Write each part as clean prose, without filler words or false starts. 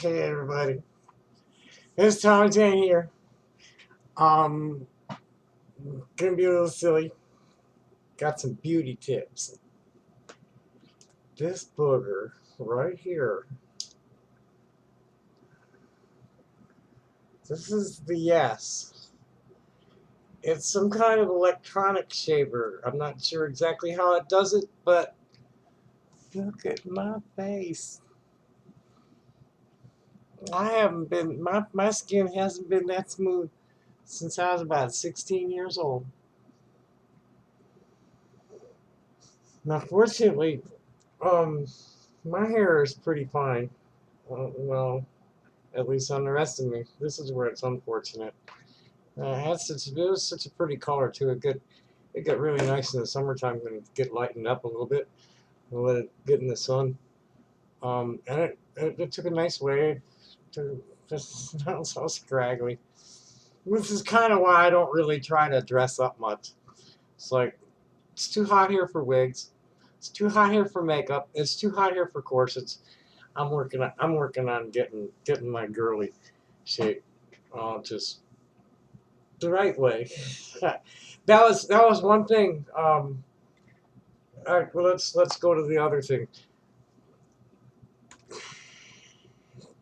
Hey everybody, it's Tommy Jane here. Um, gonna be a little silly. Got some beauty tips. This booger right here. This is the Yes. It's some kind of electronic shaver. I'm not sure exactly how it does it, but look at my face. I haven't been my skin hasn't been that smooth since I was about 16 years old. Now, fortunately, um, my hair is pretty fine. Well, at least on the rest of me. This is where it's unfortunate. It was such a pretty color too. It got really nice in the summertime when it get lightened up a little bit and let it get in the sun. And it took a nice wave to just not so scraggly. This is kind of why I don't really try to dress up much. It's like it's too hot here for wigs. It's too hot here for makeup. It's too hot here for corsets. I'm working on getting my girly shape, just the right way. That was one thing. All right, well, let's go to the other thing.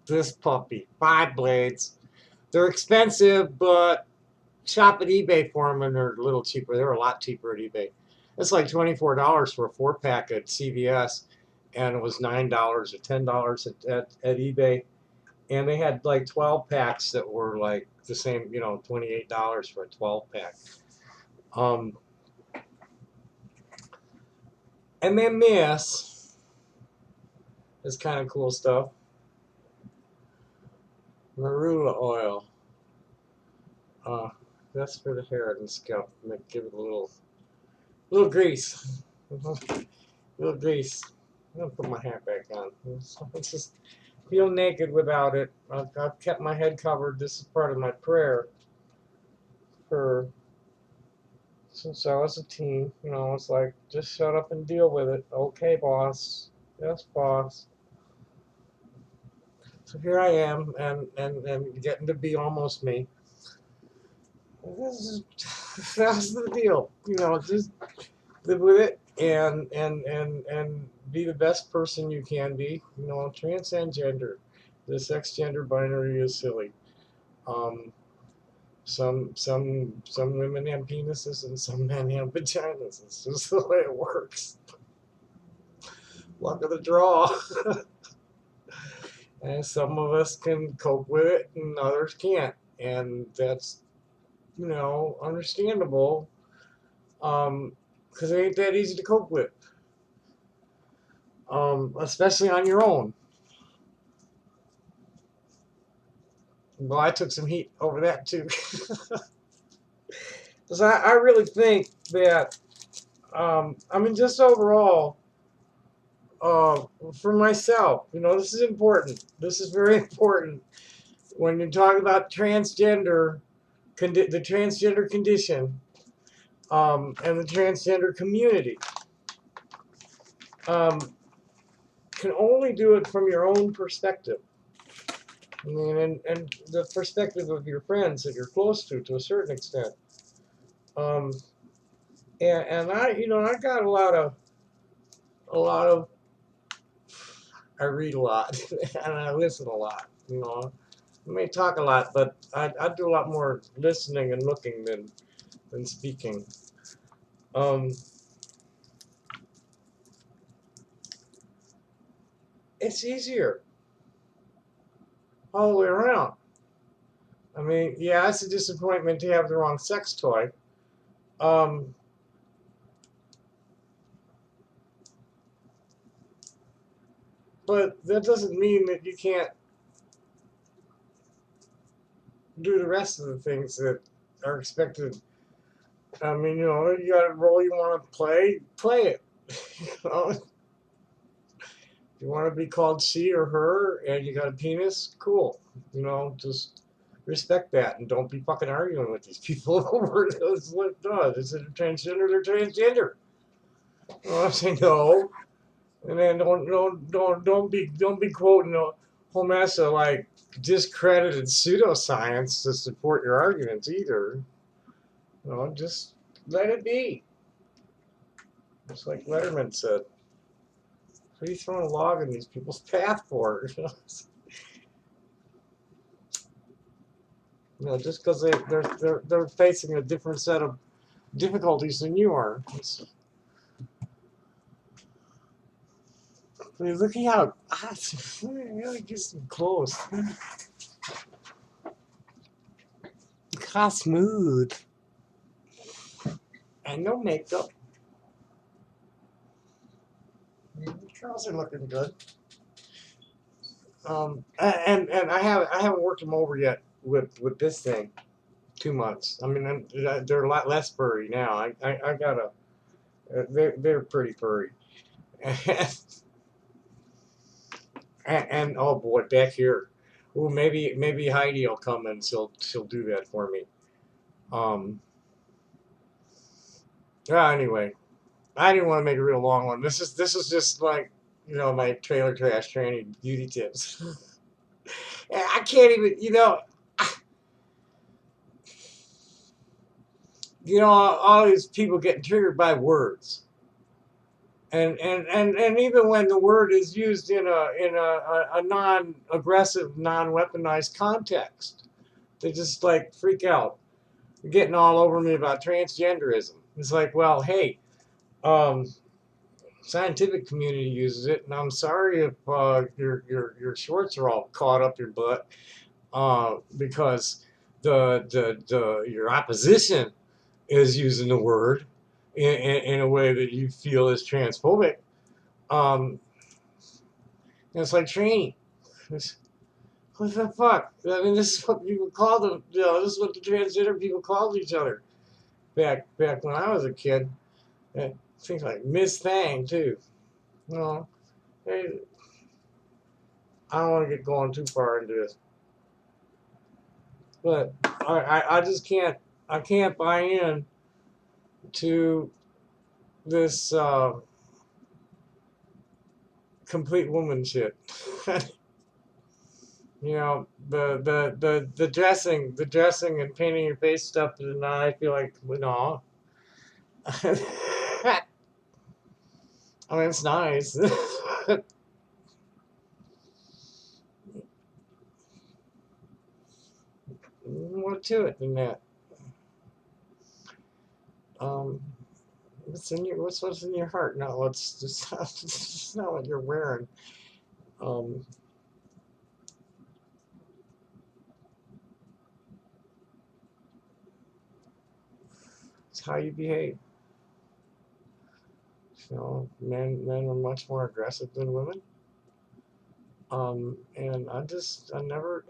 This puppy, 5 blades. They're expensive, but shop at eBay for them, and they're a little cheaper. They're a lot cheaper at eBay. It's like $24 for a 4-pack at CVS, and it was $9 or $10 at eBay. And they had like 12 packs that were like the same, $28 for a 12-pack. And then this is kind of cool stuff. Marula oil. That's for the hair and scalp. Give it a little grease. little grease. I'm gonna put my hat back on. It's just feel naked without it. I've kept my head covered. This is part of my prayer for since I was a teen. It's like just shut up and deal with it. Okay, boss. Yes, boss. So here I am, and getting to be almost me. That's the deal. Just live with it and be the best person you can be. Transcend gender. The sex gender binary is silly. Um, some women have penises and some men have vaginas. It's just the way it works. Luck of the draw. And some of us can cope with it and others can't. And that's, understandable. Because it ain't that easy to cope with. Especially on your own. Well, I took some heat over that too. Because I really think that, just overall, for myself, this is important. This is very important when you talk about transgender, the transgender condition, and the transgender community. Can only do it from your own perspective. I mean, and the perspective of your friends that you're close to a certain extent. And I got a lot of, I read a lot and I listen a lot. I may talk a lot, but I do a lot more listening and looking than speaking. It's easier all the way around. I mean, yeah, it's a disappointment to have the wrong sex toy. Um, but that doesn't mean that you can't do the rest of the things that are expected. I mean, you got a role you want to play it. If you want to be called she or her and you got a penis, cool. Just respect that and don't be fucking arguing with these people over it. That's what it does. Is it transgender? They're transgender. I say no. And then don't be quoting whole mess of like discredited pseudoscience to support your arguments either. Just let it be. Just like Letterman said. What are you throwing a log in these people's path for? Just because they're facing a different set of difficulties than you are. I mean, look at how really gets close. Look how smooth and no makeup. The curls are looking good. And I haven't worked them over yet with this thing too much. I mean, they're a lot less furry now. I gotta. They're pretty furry. And oh boy, back here. Oh, maybe Heidi will come and she'll do that for me. Um. Yeah. Anyway, I didn't want to make a real long one. This is just like my trailer trash training beauty tips. I can't even all these people getting triggered by words. And even when the word is used in a non-aggressive, non-weaponized context, they just like freak out. They're getting all over me about transgenderism. It's like, well, hey, um, scientific community uses it, and I'm sorry if your shorts are all caught up your butt because the your opposition is using the word in a way that you feel is transphobic. Um, it's like training. It's, what the fuck? I mean, this is what people called them. This is what the transgender people called each other back when I was a kid. Things like Miss Thang too. No, hey, I don't want to get going too far into this, but I just can't buy in to this complete woman shit. The dressing and painting your face stuff, and I feel like no. I mean, it's nice. More to it than that. Um, what's in your heart? No, what's just it's not what you're wearing. Um, it's how you behave. Men are much more aggressive than women. And I never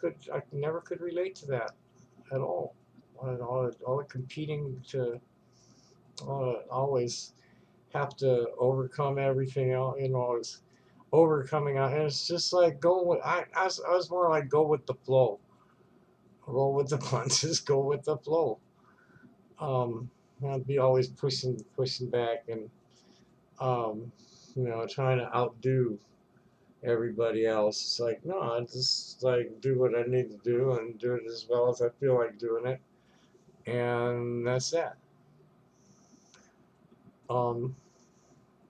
could relate to that at all. All the competing to always have to overcome everything else, it's overcoming out, and it's just like go with. I was more like go with the flow, roll with the punches, go with the flow. I'd be always pushing back and um, trying to outdo everybody else. It's like no, I just like do what I need to do and do it as well as I feel like doing it, and that's that. Um,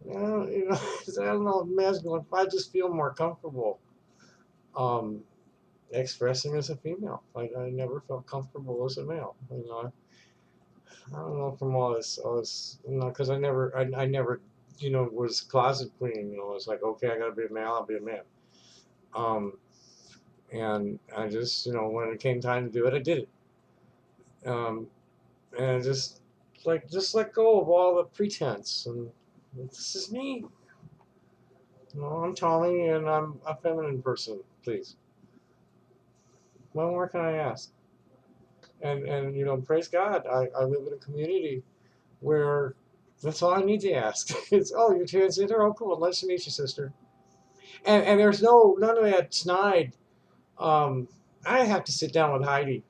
I don't know, masculine. If I just feel more comfortable, um, expressing as a female. Like I never felt comfortable as a male. I don't know from all this, because I never, was closet queen. It's like okay, I gotta be a male, I'll be a man. Um, and I just, when it came time to do it, I did it. And I just let go of all the pretense, and this is me. I'm Tommy, and I'm a feminine person. Please, what more can I ask? And praise God, I live in a community where that's all I need to ask. It's you're transgender. Oh, cool. Nice to meet you, sister. And there's none of that snide. Um, I have to sit down with Heidi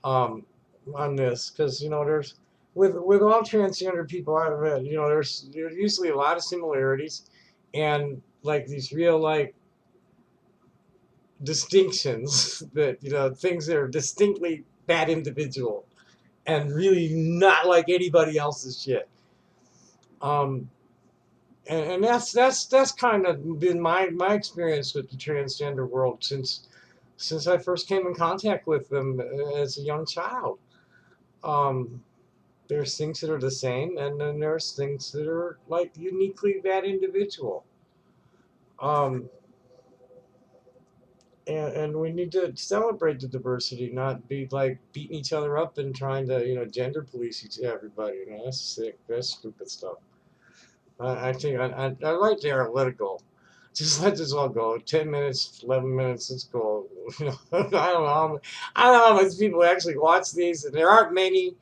on this because there's with all transgender people I've read, there's usually a lot of similarities and like these real like distinctions that, things that are distinctly bad individual and really not like anybody else's shit. Um, and that's kind of been my experience with the transgender world since I first came in contact with them as a young child. Um, there's things that are the same, and then there's things that are like uniquely that individual. Um, and we need to celebrate the diversity, not be like beating each other up and trying to, gender police everybody. That's sick. That's stupid stuff. I think I like the analytical. Just let this all go. 10 minutes, 11 minutes, let's go. I don't know. I don't know how much people actually watch these, and there aren't many.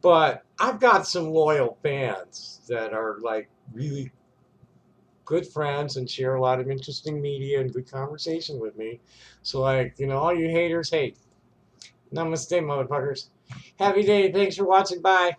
But I've got some loyal fans that are like really good friends and share a lot of interesting media and good conversation with me. So, like, all you haters hate. Namaste, motherfuckers. Happy day. Thanks for watching. Bye.